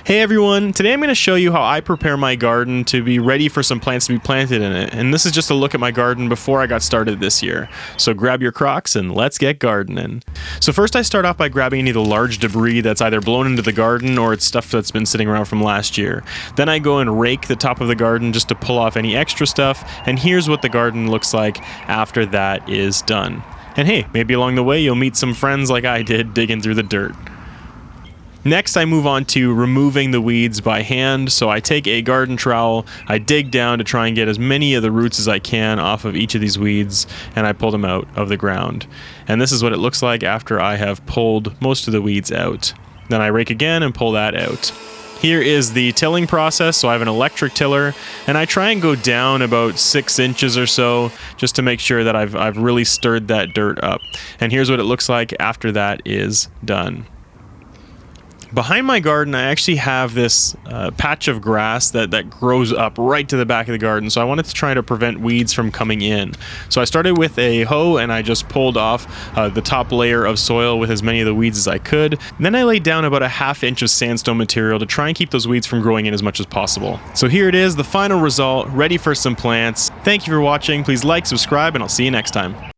Hey everyone, today I'm going to show you how I prepare my garden to be ready for some plants to be planted in it. And this is just a look at my garden before I got started this year. So grab your Crocs and let's get gardening. So first I start off by grabbing any of the large debris that's either blown into the garden or it's stuff that's been sitting around from last year. Then I go and rake the top of the garden just to pull off any extra stuff. And here's what the garden looks like after that is done. And hey, maybe along the way you'll meet some friends like I did digging through the dirt. Next, I move on to removing the weeds by hand. So I take a garden trowel, I dig down to try and get as many of the roots as I can off of each of these weeds, and I pull them out of the ground. And this is what it looks like after I have pulled most of the weeds out. Then I rake again and pull that out. Here is the tilling process. So I have an electric tiller, and I try and go down about 6 inches or so just to make sure that I've really stirred that dirt up. And here's what it looks like after that is done. Behind my garden, I actually have this patch of grass that grows up right to the back of the garden, so I wanted to try to prevent weeds from coming in. So I started with a hoe and I just pulled off the top layer of soil with as many of the weeds as I could. And then I laid down about a ½ inch of sandstone material to try and keep those weeds from growing in as much as possible. So here it is, the final result, ready for some plants. Thank you for watching. Please like, subscribe, and I'll see you next time.